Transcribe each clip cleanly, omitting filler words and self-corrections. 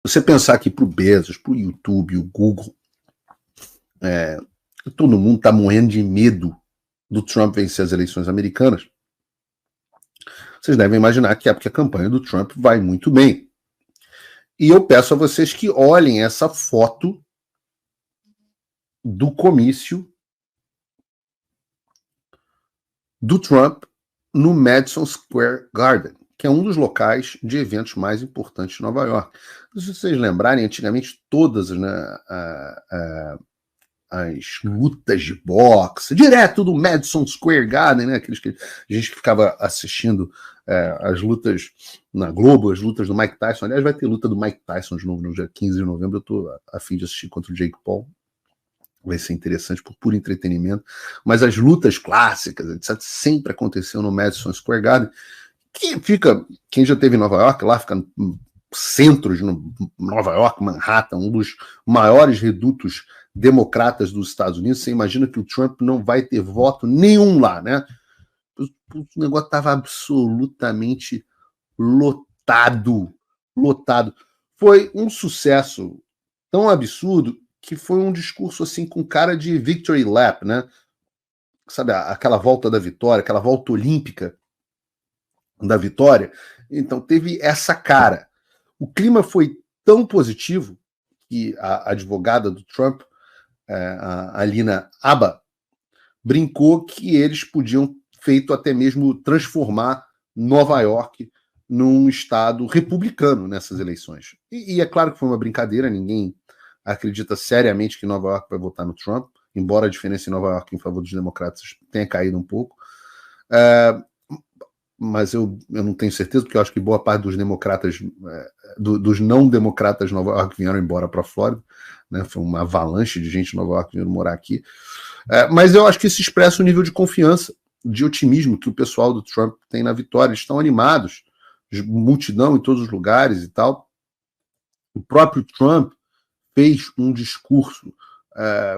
você pensar que para o Bezos, para o YouTube, o Google, todo mundo está morrendo de medo do Trump vencer as eleições americanas, vocês devem imaginar que é porque a campanha do Trump vai muito bem. E eu peço a vocês que olhem essa foto do comício do Trump no Madison Square Garden, que é um dos locais de eventos mais importantes de Nova York. Se vocês lembrarem, antigamente todas, né, as lutas de boxe, direto do Madison Square Garden, né, aqueles que a gente ficava assistindo as lutas na Globo, as lutas do Mike Tyson. Aliás, vai ter luta do Mike Tyson de novo no dia 15 de novembro. Eu estou a fim de assistir contra o Jake Paul. Vai ser interessante por puro entretenimento. Mas as lutas clássicas, etc., sempre aconteceu no Madison Square Garden, que fica, quem já esteve em Nova York, lá fica no centro de Nova York, Manhattan, um dos maiores redutos democratas dos Estados Unidos. Você imagina que o Trump não vai ter voto nenhum lá, né? O negócio estava absolutamente lotado. Foi um sucesso tão absurdo que foi um discurso assim com cara de victory lap, né? Sabe, aquela volta da vitória, aquela volta olímpica da vitória. Então teve essa cara. O clima foi tão positivo que a advogada do Trump, a Alina Abba, brincou que eles podiam feito até mesmo transformar Nova York num estado republicano nessas eleições. E é claro que foi uma brincadeira, ninguém acredita seriamente que Nova York vai votar no Trump, embora a diferença em Nova York em favor dos democratas tenha caído um pouco. Mas eu não tenho certeza, porque eu acho que boa parte dos democratas, dos não democratas de Nova York vieram embora para a Flórida, né? Foi uma avalanche de gente de Nova York vindo morar aqui. Mas eu acho que isso expressa o nível de confiança, de otimismo que o pessoal do Trump tem na vitória. Eles estão animados, multidão em todos os lugares e tal. O próprio Trump fez um discurso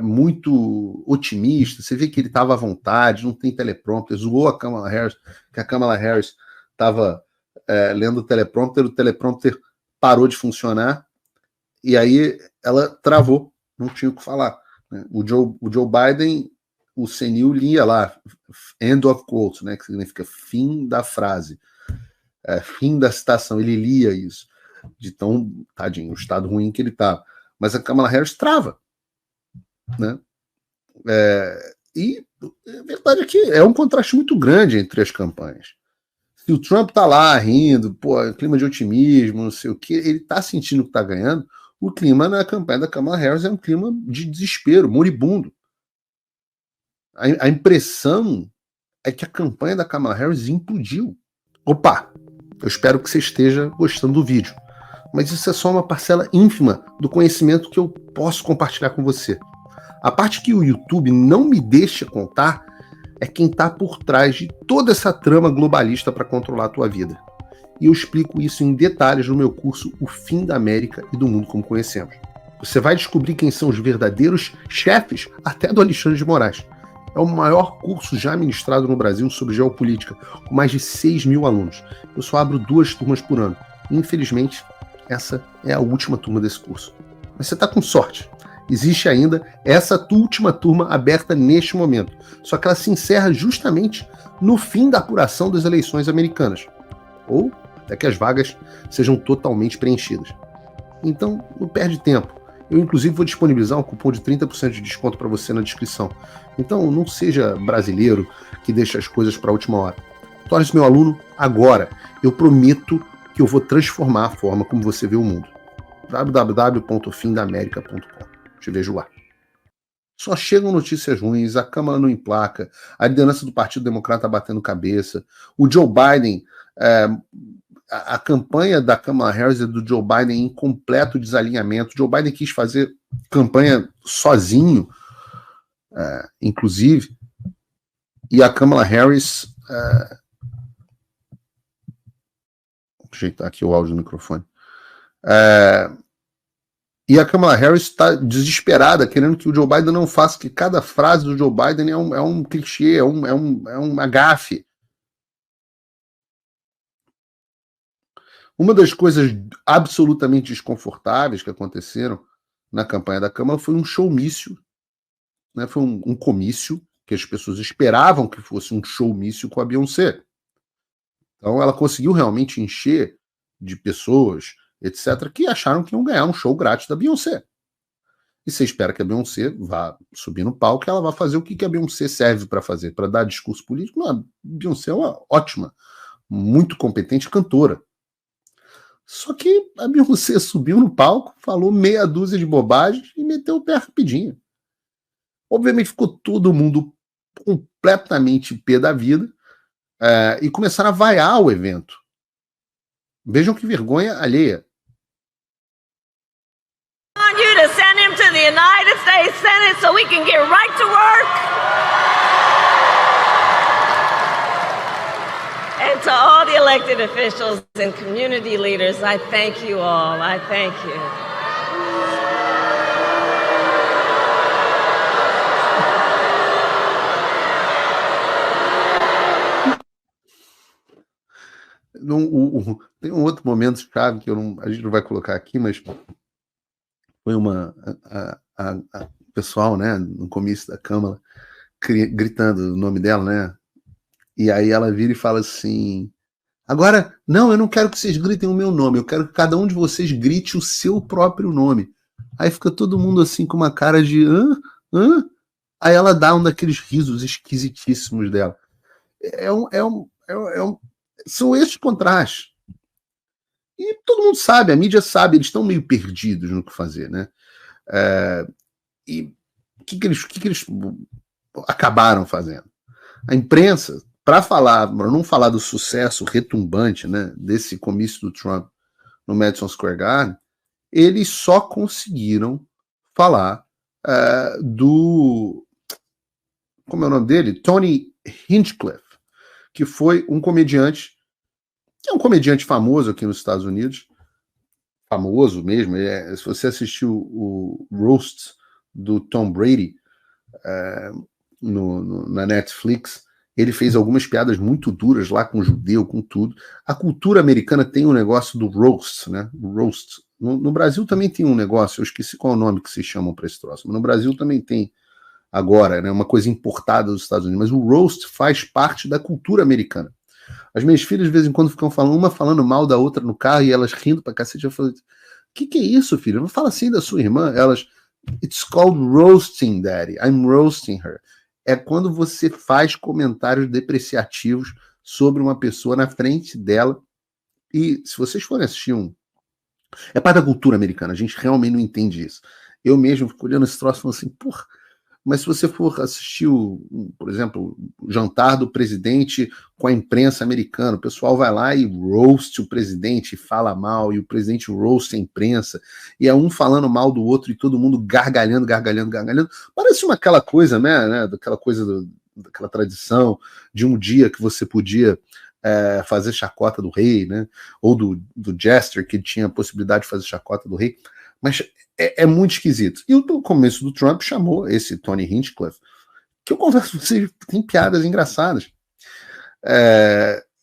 muito otimista. Você vê que ele estava à vontade, não tem teleprompter, zoou a Kamala Harris, que a Kamala Harris estava lendo o teleprompter parou de funcionar, e aí ela travou, não tinha o que falar. Né? O Joe Biden, o senil lia lá, end of quote, né, que significa fim da frase, fim da citação, ele lia isso, de tão, tadinho, o estado ruim que ele estava. Mas a Kamala Harris trava. Né? E a verdade é que é um contraste muito grande entre as campanhas. Se o Trump tá lá rindo, clima de otimismo, não sei o que, ele tá sentindo que tá ganhando, o clima na campanha da Kamala Harris é um clima de desespero, moribundo. A impressão é que a campanha da Kamala Harris implodiu. Opa, eu espero que você esteja gostando do vídeo, mas isso é só uma parcela ínfima do conhecimento que eu posso compartilhar com você. A parte que o YouTube não me deixa contar é quem está por trás de toda essa trama globalista para controlar a tua vida. E eu explico isso em detalhes no meu curso O Fim da América e do Mundo Como Conhecemos. Você vai descobrir quem são os verdadeiros chefes, até do Alexandre de Moraes. É o maior curso já ministrado no Brasil sobre geopolítica, com mais de 6 mil alunos. Eu só abro 2 turmas por ano. Infelizmente, essa é a última turma desse curso. Mas você está com sorte. Existe ainda essa última turma aberta neste momento. Só que ela se encerra justamente no fim da apuração das eleições americanas. Ou até que as vagas sejam totalmente preenchidas. Então, não perde tempo. Eu, inclusive, vou disponibilizar um cupom de 30% de desconto para você na descrição. Então, não seja brasileiro que deixa as coisas para a última hora. Torne-se meu aluno agora. Eu prometo que eu vou transformar a forma como você vê o mundo. www.fimdaamerica.com. Te vejo lá. Só chegam notícias ruins, a Câmara não emplaca, a liderança do Partido Democrata batendo cabeça, o Joe Biden, a campanha da Kamala Harris e do Joe Biden em completo desalinhamento. Joe Biden quis fazer campanha sozinho, inclusive, e a Kamala Harris... Vou ajeitar aqui o áudio do microfone. E a Kamala Harris está desesperada, querendo que o Joe Biden não faça, que cada frase do Joe Biden é um clichê, é uma gafe. Uma das coisas absolutamente desconfortáveis que aconteceram na campanha da Câmara foi um showmício, né? Foi um comício que as pessoas esperavam que fosse um showmício com a Beyoncé. Então ela conseguiu realmente encher de pessoas, etc., que acharam que iam ganhar um show grátis da Beyoncé. E você espera que a Beyoncé vá subir no palco e ela vai fazer o que a Beyoncé serve para fazer, para dar discurso político. Não, a Beyoncé é uma ótima, muito competente cantora. Só que a Beyoncé subiu no palco, falou meia dúzia de bobagens e meteu o pé rapidinho. Obviamente ficou todo mundo completamente pé da vida e começaram a vaiar o evento. Vejam que vergonha alheia. I want you to send him to the United States Senate so we can get right to work. And to all the elected officials and community leaders, I thank you all. I thank you. Tem um outro momento chave que a gente não vai colocar aqui, mas foi o pessoal, né, no comício da Câmara, gritando o nome dela, né? E aí ela vira e fala assim: agora, não, eu não quero que vocês gritem o meu nome, eu quero que cada um de vocês grite o seu próprio nome. Aí fica todo mundo assim com uma cara de hã? Aí ela dá um daqueles risos esquisitíssimos dela. São esses contrastes. E todo mundo sabe, a mídia sabe, eles estão meio perdidos no que fazer, né? E o que eles acabaram fazendo? A imprensa, para não falar do sucesso retumbante, né, desse comício do Trump no Madison Square Garden, eles só conseguiram falar do... Como é o nome dele? Tony Hinchcliffe, que foi um comediante, que é um comediante famoso aqui nos Estados Unidos, famoso mesmo. Se você assistiu o Roast do Tom Brady na Netflix, ele fez algumas piadas muito duras lá com o judeu, com tudo. A cultura americana tem um negócio do roast, né? O roast. No Brasil também tem um negócio, eu esqueci qual é o nome que se chamam para esse troço, mas no Brasil também tem agora, né? Uma coisa importada dos Estados Unidos. Mas o roast faz parte da cultura americana. As minhas filhas, de vez em quando, ficam falando, uma falando mal da outra no carro e elas rindo pra cacete. Eu falo: o que é isso, filha? Não fala assim da sua irmã. Elas: it's called roasting, daddy. I'm roasting her. É quando você faz comentários depreciativos sobre uma pessoa na frente dela. E se vocês forem assistir é parte da cultura americana, a gente realmente não entende isso. Eu mesmo fico olhando esse troço e falando assim: porra. Mas se você for assistir, por exemplo, o jantar do presidente com a imprensa americana, o pessoal vai lá e roast o presidente, fala mal, e o presidente roast a imprensa, e é um falando mal do outro e todo mundo gargalhando. Parece aquela coisa, né, daquela coisa, daquela tradição de um dia que você podia fazer chacota do rei, né, ou do Jester, que tinha a possibilidade de fazer chacota do rei. Mas é muito esquisito. E o começo do Trump chamou esse Tony Hinchcliffe, que eu converso com vocês, tem piadas engraçadas.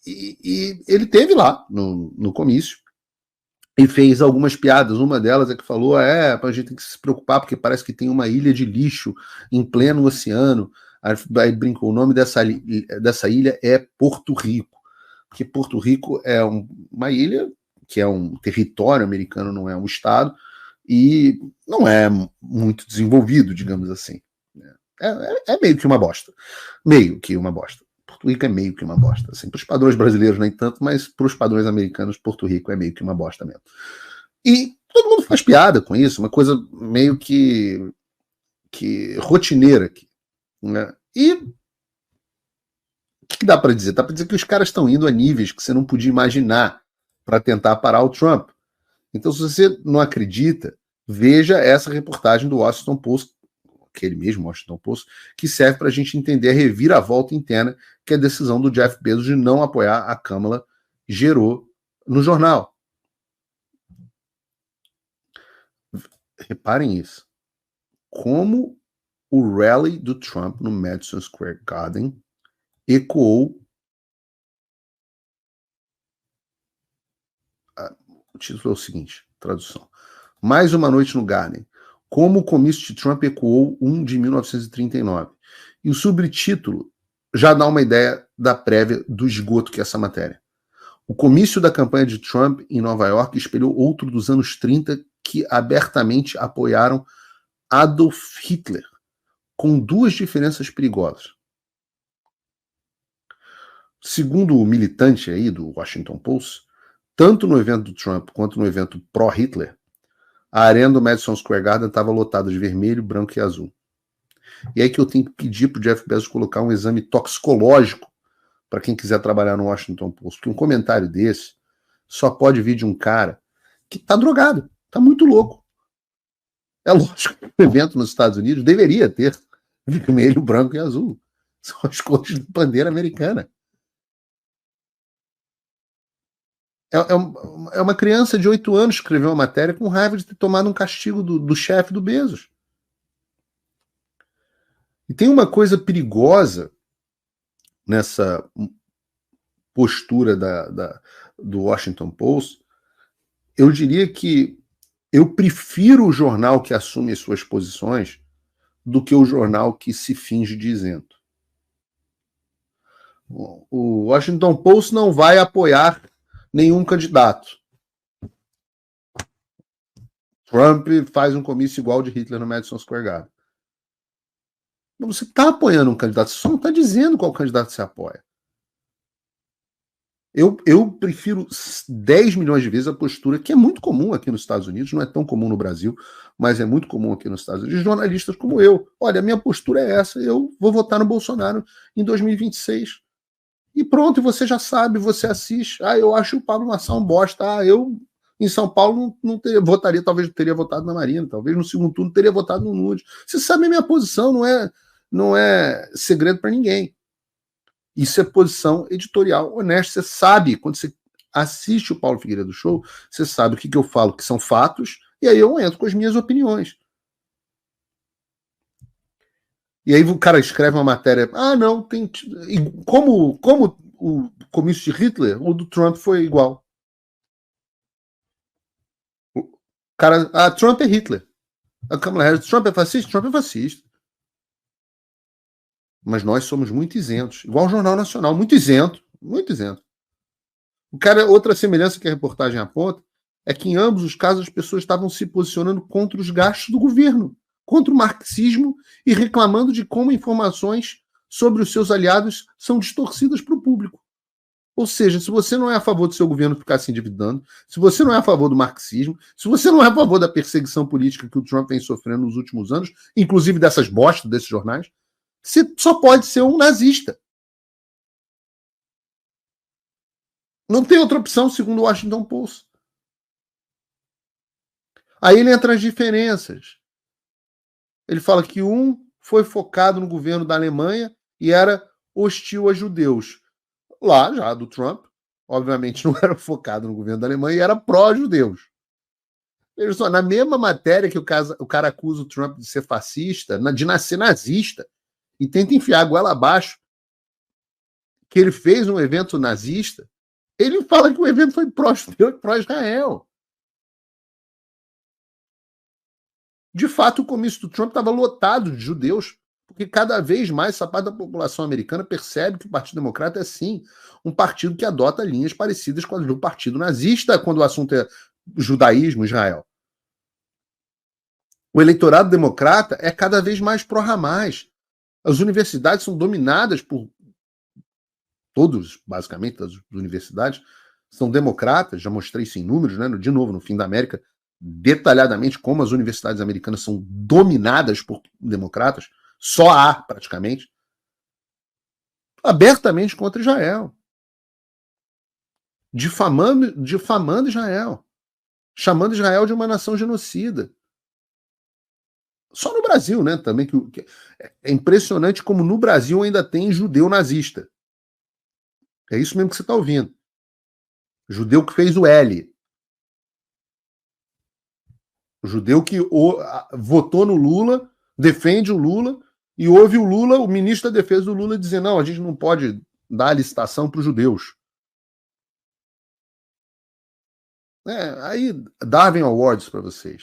E ele teve lá no comício e fez algumas piadas. Uma delas é que falou: a gente tem que se preocupar porque parece que tem uma ilha de lixo em pleno oceano. Aí brincou: o nome dessa ilha é Porto Rico, porque Porto Rico é uma ilha que é um território americano, não é um estado, e não é muito desenvolvido, digamos assim. É meio que uma bosta. Meio que uma bosta. Porto Rico é meio que uma bosta. Assim, para os padrões brasileiros nem tanto, mas para os padrões americanos, Porto Rico é meio que uma bosta mesmo. E todo mundo faz piada com isso, uma coisa meio que rotineira aqui. Né? E o que dá para dizer? Dá para dizer que os caras estão indo a níveis que você não podia imaginar para tentar parar o Trump. Então, se você não acredita, veja essa reportagem do Washington Post, aquele mesmo Washington Post, que serve para a gente entender a reviravolta interna que a decisão do Jeff Bezos de não apoiar a Câmara gerou no jornal. Reparem isso. Como o rally do Trump no Madison Square Garden ecoou O título é o seguinte, tradução. Mais uma noite no Garden. Como o comício de Trump ecoou um de 1939. E o subtítulo já dá uma ideia da prévia do esgoto que é essa matéria. O comício da campanha de Trump em Nova York espelhou outro dos anos 30 que abertamente apoiaram Adolf Hitler, com duas diferenças perigosas. Segundo o militante aí do Washington Post, tanto no evento do Trump quanto no evento pró-Hitler, a arena do Madison Square Garden estava lotada de vermelho, branco e azul. E aí que eu tenho que pedir para o Jeff Bezos colocar um exame toxicológico para quem quiser trabalhar no Washington Post, porque um comentário desse só pode vir de um cara que está drogado, está muito louco. É lógico que o evento nos Estados Unidos deveria ter vermelho, branco e azul. São as cores da bandeira americana. É uma criança de 8 anos que escreveu uma matéria com raiva de ter tomado um castigo do chefe do Bezos. E tem uma coisa perigosa nessa postura do Washington Post. Eu diria que eu prefiro o jornal que assume as suas posições do que o jornal que se finge de isento. O Washington Post não vai apoiar nenhum candidato. Trump faz um comício igual de Hitler no Madison Square Garden. Você está apoiando um candidato, você só não está dizendo qual candidato você apoia. Eu prefiro 10 milhões de vezes a postura, que é muito comum aqui nos Estados Unidos, não é tão comum no Brasil, mas é muito comum aqui nos Estados Unidos, de jornalistas como eu. Olha, a minha postura é essa, eu vou votar no Bolsonaro em 2026. E pronto, você já sabe, você assiste. Eu acho o Pablo Marçal um bosta. Eu, em São Paulo, não teria, votaria, talvez teria votado na Marina, talvez no segundo turno teria votado no Nunes. Você sabe a minha posição, não é segredo para ninguém. Isso é posição editorial honesta. Você sabe, quando você assiste o Paulo Figueiredo Show, você sabe o que eu falo, que são fatos, e aí eu entro com as minhas opiniões. E aí o cara escreve uma matéria, não, tem... Como o comício de Hitler, o do Trump foi igual. O cara, Trump é Hitler. A Kamala Harris, Trump é fascista? Trump é fascista. Mas nós somos muito isentos. Igual o Jornal Nacional, muito isento, muito isento. Outra semelhança que a reportagem aponta é que em ambos os casos as pessoas estavam se posicionando contra os gastos do governo, contra o marxismo e reclamando de como informações sobre os seus aliados são distorcidas para o público. Ou seja, se você não é a favor do seu governo ficar se endividando, se você não é a favor do marxismo, se você não é a favor da perseguição política que o Trump vem sofrendo nos últimos anos, inclusive dessas bostas desses jornais, você só pode ser um nazista. Não tem outra opção, segundo o Washington Post. Aí ele entra nas diferenças. Ele fala que um foi focado no governo da Alemanha e era hostil a judeus. Lá, já do Trump, obviamente não era focado no governo da Alemanha e era pró-judeus. Veja só, na mesma matéria que o cara acusa o Trump de ser fascista, de nascer nazista, e tenta enfiar a goela abaixo que ele fez um evento nazista, ele fala que o evento foi pró-Israel. De fato, o comício do Trump estava lotado de judeus, porque cada vez mais essa parte da população americana percebe que o Partido Democrata é, sim, um partido que adota linhas parecidas com a do Partido Nazista, quando o assunto é judaísmo, Israel. O eleitorado democrata é cada vez mais pró-Hamas. As universidades são dominadas por todos, basicamente, das universidades, são democratas, já mostrei isso em números, né? De novo, no Fim da América, detalhadamente como as universidades americanas são dominadas por democratas, só há, praticamente, abertamente contra Israel. Difamando Israel. Chamando Israel de uma nação genocida. Só no Brasil, né? Também é impressionante como no Brasil ainda tem judeu nazista. É isso mesmo que você está ouvindo. Judeu que fez o L. O judeu que votou no Lula, defende o Lula, e ouve o Lula, o ministro da Defesa do Lula, dizer: não, a gente não pode dar a licitação para os judeus. Aí, Darwin Awards para vocês.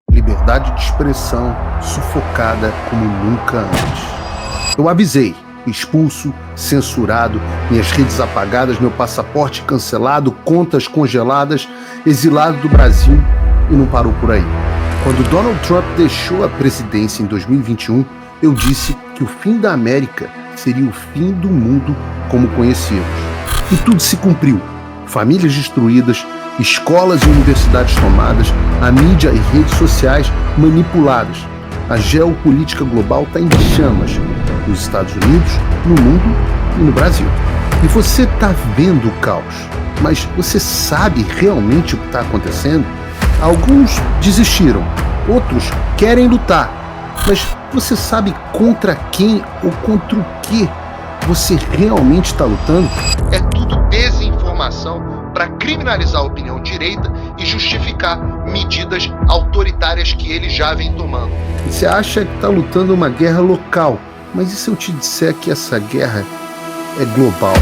Liberdade de expressão sufocada como nunca antes. Eu avisei, expulso, censurado, minhas redes apagadas, meu passaporte cancelado, contas congeladas, exilado do Brasil, e não parou por aí. Quando Donald Trump deixou a presidência em 2021, eu disse que o fim da América seria o fim do mundo como conhecíamos. E tudo se cumpriu. Famílias destruídas, escolas e universidades tomadas, a mídia e redes sociais manipuladas. A geopolítica global está em chamas, nos Estados Unidos, no mundo e no Brasil. E você está vendo o caos, mas você sabe realmente o que está acontecendo? Alguns desistiram, outros querem lutar, mas você sabe contra quem ou contra o que você realmente está lutando? É tudo desinformação para criminalizar a opinião direita e justificar medidas autoritárias que ele já vem tomando. E você acha que está lutando uma guerra local, mas e se eu te disser que essa guerra é global?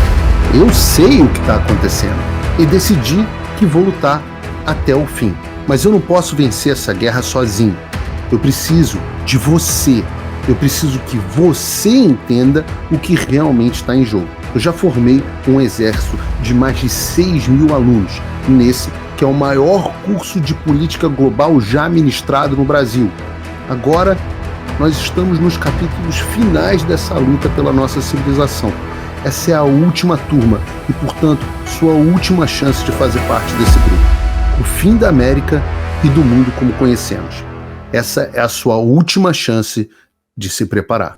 Eu sei o que está acontecendo e decidi que vou lutar até o fim. Mas eu não posso vencer essa guerra sozinho. Eu preciso de você. Eu preciso que você entenda o que realmente está em jogo. Eu já formei um exército de mais de 6.000 alunos, nesse que é o maior curso de política global já ministrado no Brasil. Agora, nós estamos nos capítulos finais dessa luta pela nossa civilização. Essa é a última turma e, portanto, sua última chance de fazer parte desse grupo. O fim da América e do mundo como conhecemos. Essa é a sua última chance de se preparar.